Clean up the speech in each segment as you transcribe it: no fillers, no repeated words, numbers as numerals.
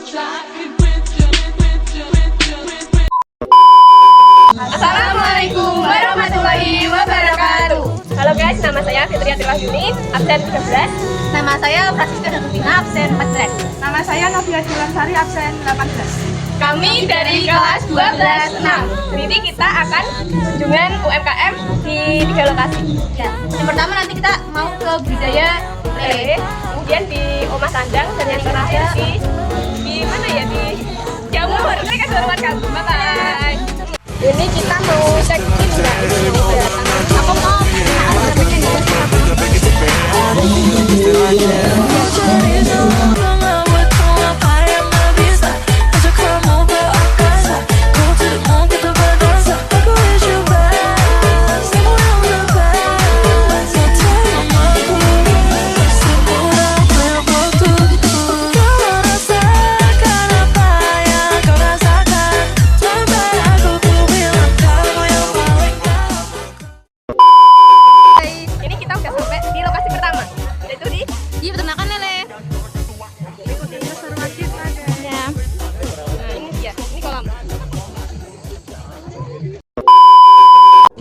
Assalamualaikum warahmatullahi wabarakatuh. Halo guys, nama saya Fitria Tilahjuni, absen 13. Nama saya Francisca Danutina, absen 14. Nama saya Novia Julansari, absen 18. Kami dari kelas 12-6. Jadi kita akan kunjungan UMKM di 3 lokasi. Ya, yang pertama nanti kita mau ke budidaya lele, Kemudian di Omah Sandang dan yang terakhir di mana ya, di Jamur. Mereka selamat kan. Bye bye. Ini kita mau cek in enggak? aku mau peternakan lele. Ya. Nah, ini dia. Ini kolam.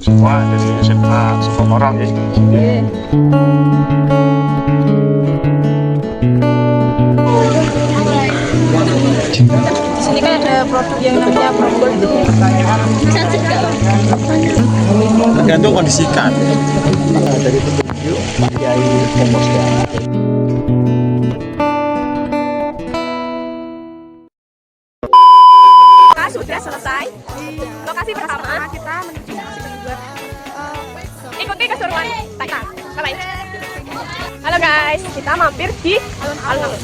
Semua dari SMA Sukomorong ya. Di sini kan ada produk yang namanya Prombol itu. Tergantung kondisi ikan. Dari petunjuk pakai komposnya. Sudah selesai. Lokasi pertama kita menuju lokasi kedua. Ikuti keseruan kita. Ngapain? Halo guys, kita mampir di alun-alun.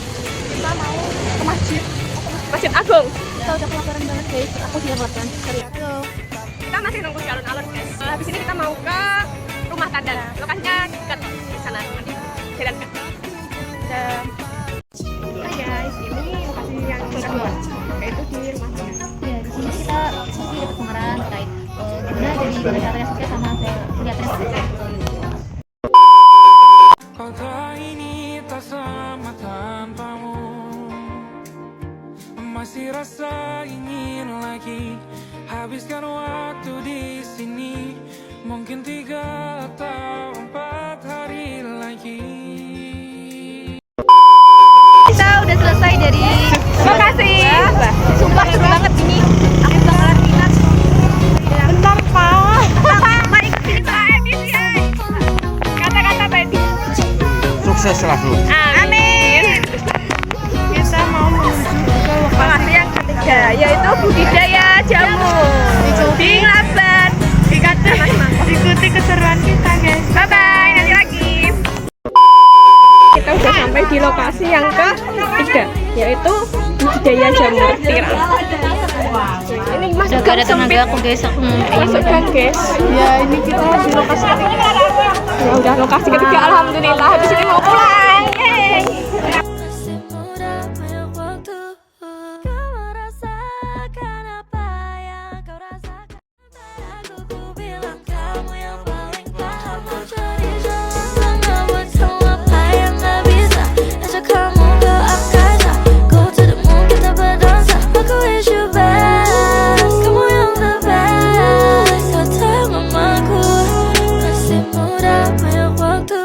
Kita mau ke masjid. Masjid Agung. Kita udah kelaparan banget guys, aku sudah makan. Kita masih nunggu di alun-alun guys. Habis ini kita mau ke rumah Tandan. Lokasinya dekat di sana, nanti jalan kan. Hai guys, ini lokasi yang kedua, yaitu di rumah Tandan. Ya, di sini kita seperti dapat pengenalan terkait gimana dari caranya sukses sama kegiatannya. Kota ini tak sama tanpamu. Masih rasa ingin lagi habiskan waktu di sini. Mungkin 3 atau 4 hari lagi. Kita udah selesai dari Makasih. sumpah seru banget ini. Aku bakalan minat. Bentar Pak. Mari ikut sini Pak Edis ya. Kata-kata Pak Edis. Sukses selalu. Amin. Kita mau menuju ke Lokasi yang ketiga yaitu budidaya jamur di Laban. ikuti keseruan kita guys. Bye bye, nanti lagi. Kita udah sampai di lokasi yang ketiga yaitu budidaya jamur tiram. Ini masuk Udah gak ada tenaga aku guys, aku masuk gang guys. Ya ini kita di lokasi ketiga. Ya udah lokasi ketiga, alhamdulillah. Habis ini mau pulang. Yeay. Masih muda banyak waktu. Kau merasakan apa yang kau rasakan. Aku bilang kamu yang paling paham. Aku cari jalan tengah buat semua apa yang gak bisa. Ajak kamu ke angkasa. Go to the moon, kita berdansa. Aku wish you best. Kamu yang the best. Kata mamaku masih muda banyak waktu.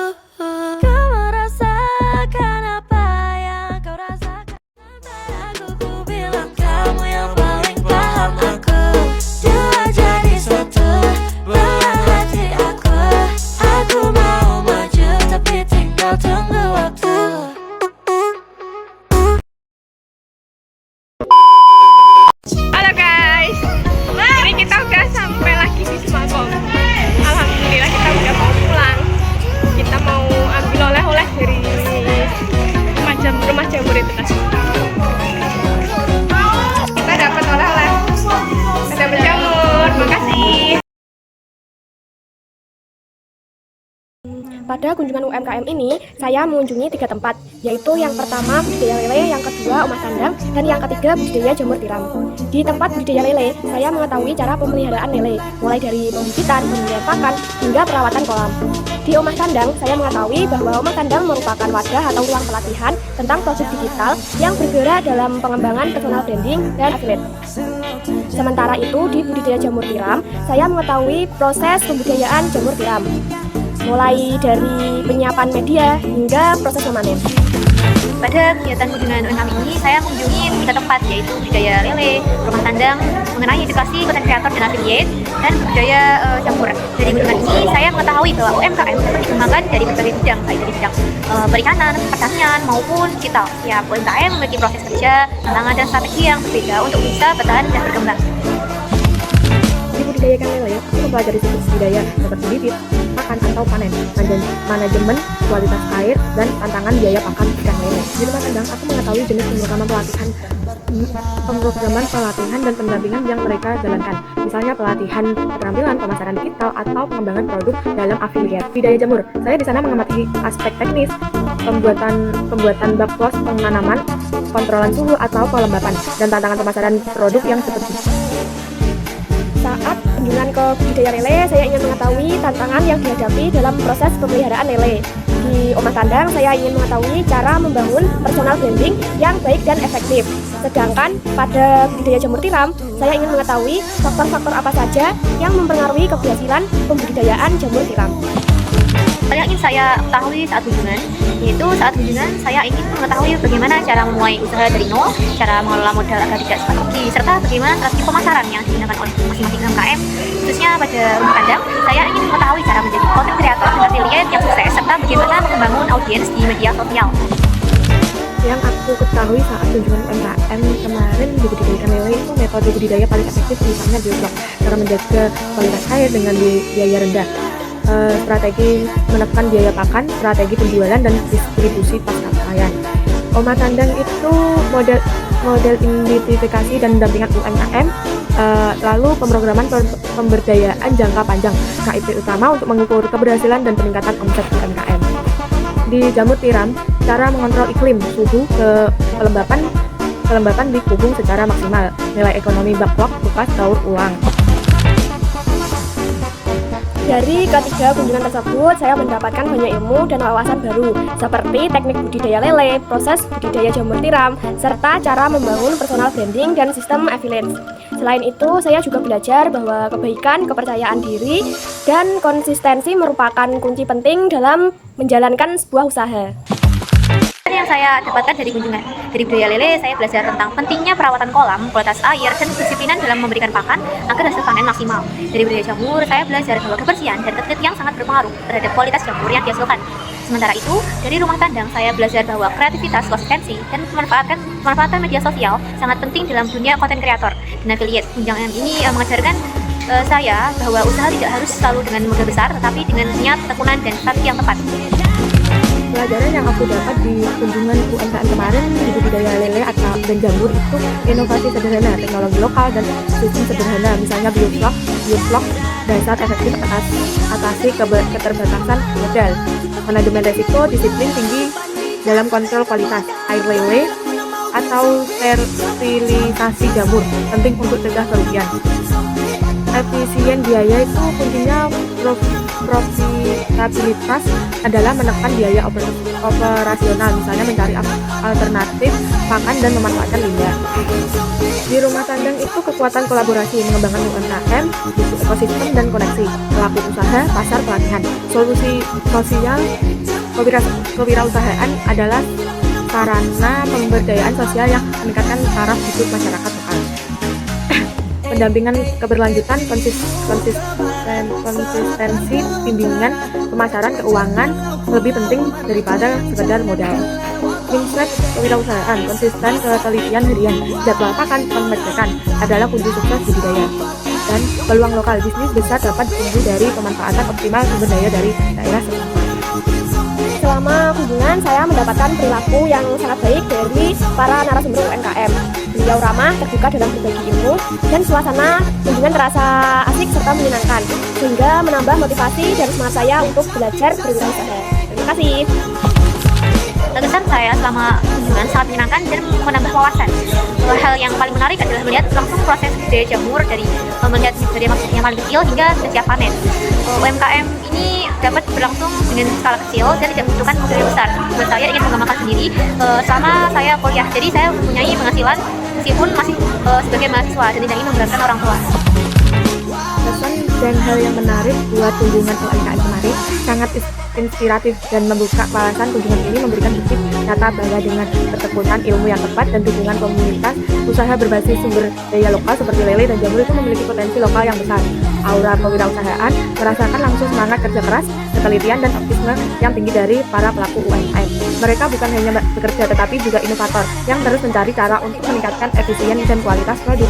Pada kunjungan UMKM ini, saya mengunjungi 3 tempat, yaitu yang pertama budidaya lele, yang kedua omah sandang, dan yang ketiga budidaya jamur tiram. Di tempat budidaya lele, saya mengetahui cara pemeliharaan lele, mulai dari pembibitan, pemberian pakan, hingga perawatan kolam. Di omah sandang, saya mengetahui bahwa omah sandang merupakan wadah atau ruang pelatihan tentang produk digital yang bergerak dalam pengembangan personal branding dan affiliate. Sementara itu, di budidaya jamur tiram, saya mengetahui proses pembudidayaan jamur tiram, mulai dari penyiapan media hingga proses memanen. Pada kegiatan kunjungan UMKM ini, saya mengunjungi 3 tempat, yaitu budidaya lele, rumah sandang, mengenai edukasi konten kreator dan affiliate, dan budidaya jamur. Dari kunjungan ini, saya mengetahui bahwa UMKM dapat dikembangkan dari berbagai bidang, baik dari bidang perikanan, pertanian, maupun digital. Setiap UMKM memiliki proses kerja, tantangan, dan strategi yang berbeda untuk bisa bertahan dan berkembang. Membudidayakan lele, aku mempelajari siklus budidaya seperti bibit, pakan atau panen, manajemen kualitas air, dan tantangan biaya pakan ikan lele. Di rumah sandang, aku mengetahui jenis pemrograman pelatihan dan pendampingan yang mereka jalankan. Misalnya pelatihan keterampilan, pemasaran digital, atau pengembangan produk dalam affiliate. Budidaya jamur, saya di sana mengamati aspek teknis, pembuatan bak close penanaman, kontrolan suhu atau pelembapan, dan tantangan pemasaran produk yang seperti saat kunjungan ke budidaya lele, saya ingin mengetahui tantangan yang dihadapi dalam proses pemeliharaan lele. Di omah sandang, saya ingin mengetahui cara membangun personal branding yang baik dan efektif. Sedangkan pada budidaya jamur tiram, saya ingin mengetahui faktor-faktor apa saja yang mempengaruhi keberhasilan pembudidayaan jamur tiram. Yang ingin saya ketahui saat kunjungan, yaitu saat kunjungan saya ingin mengetahui bagaimana cara memulai usaha dari nol, cara mengelola modal agar tidak cepat rugi, serta bagaimana strategi pemasaran yang digunakan oleh masing-masing UMKM. Khususnya pada rumah sandang, saya ingin mengetahui cara menjadi content creator dan affiliate yang sukses, serta bagaimana membangun audiens di media sosial. Yang aku ketahui saat kunjungan UMKM kemarin di budidayakan lele itu metode budidaya paling efektif misalnya bioflok, cara menjaga kualitas air dengan biaya rendah, strategi menekan biaya pakan, strategi penjualan dan distribusi pasca panen. Omah sandang itu model identifikasi dan pendampingan UMKM, lalu pemrograman pemberdayaan jangka panjang KIP utama untuk mengukur keberhasilan dan peningkatan omset UMKM. Di jamur tiram, cara mengontrol iklim, suhu, kelembapan di kubung secara maksimal, nilai ekonomi backlog bekas daur ulang. Dari ketiga kunjungan tersebut, saya mendapatkan banyak ilmu dan wawasan baru, seperti teknik budidaya lele, proses budidaya jamur tiram, serta cara membangun personal branding dan sistem affiliate. Selain itu, saya juga belajar bahwa kebaikan, kepercayaan diri, dan konsistensi merupakan kunci penting dalam menjalankan sebuah usaha. Yang saya dapatkan dari kunjungan dari budidaya lele, saya belajar tentang pentingnya perawatan kolam, kualitas air, dan kedisiplinan dalam memberikan pakan agar hasil panen maksimal. Dari budidaya jamur, saya belajar bahwa kebersihan dan ketersediaan yang sangat berpengaruh terhadap kualitas jamur yang dihasilkan. Sementara itu, dari rumah sandang, saya belajar bahwa kreativitas, konsistensi, dan pemanfaatan media sosial sangat penting dalam dunia konten kreator dan affiliate. Kunjungan ini mengajarkan saya bahwa usaha tidak harus selalu dengan modal besar, tetapi dengan niat, tekunan, dan strategi yang tepat. Pelajaran yang aku dapat di kunjungan UMKM kemarin di budidaya lele atau dan jamur itu inovasi sederhana, teknologi lokal, dan sistem sederhana, misalnya bioflok, dasar efektif atasi keterbatasan modal, manajemen resiko, disiplin tinggi dalam kontrol kualitas air lele, atau sterilisasi jamur, penting untuk cegah kerugian. Efisien biaya itu kuncinya. Profitabilitas adalah menekan biaya operasional, misalnya mencari alternatif pakan dan memanfaatkan limbah. Di rumah sandang itu kekuatan kolaborasi, mengembangkan UMKM, ekosistem dan koneksi, pelaku usaha, pasar, pelatihan. Solusi sosial kewirausahaan adalah sarana pemberdayaan sosial yang meningkatkan taraf hidup masyarakat lokal. Pendampingan keberlanjutan, konsistensi bimbingan pemasaran keuangan lebih penting daripada sekedar modal. Mindset kewirausahaan, konsisten ketelitian harian, jadwal pakan, pengecekan adalah kunci sukses budidaya. Dan peluang lokal, bisnis besar dapat tumbuh dari pemanfaatan optimal sumber daya dari daerah setempat. Selama kunjungan, kemudian saya mendapatkan perilaku yang sangat baik dari para narasumber UMKM. Beliau ramah, terbuka dalam berbagi ilmu, dan suasana kunjungan terasa asik serta menyenangkan, sehingga menambah motivasi dan semangat saya untuk belajar berwirausaha. Terima kasih. Kesan saya selama kunjungan sangat menyenangkan dan menambah wawasan. Hal yang paling menarik adalah melihat langsung proses budidaya jamur dari melihat dari yang paling kecil hingga siap panen. UMKM ini dapat berlangsung dengan skala kecil dan tidak membutuhkan modal yang besar. Buat saya ingin mengembangkan sendiri selama saya kuliah. Jadi saya mempunyai penghasilan meskipun masih sebagai mahasiswa dan tidak ingin memberatkan orang tua. Pesan dan hal yang menarik buat kunjungan UMKM kemarin sangat inspiratif dan membuka wawasan. Kunjungan ini memberikan bukti nyata bahwa dengan ketekunan ilmu yang tepat dan dukungan komunitas, usaha berbasis sumber daya lokal seperti lele dan jamur itu memiliki potensi lokal yang besar. Aura kewirausahaan merasakan langsung semangat kerja keras, ketelitian dan optimisme yang tinggi dari para pelaku UMKM. Mereka bukan hanya bekerja tetapi juga inovator yang terus mencari cara untuk meningkatkan efisien dan kualitas produk.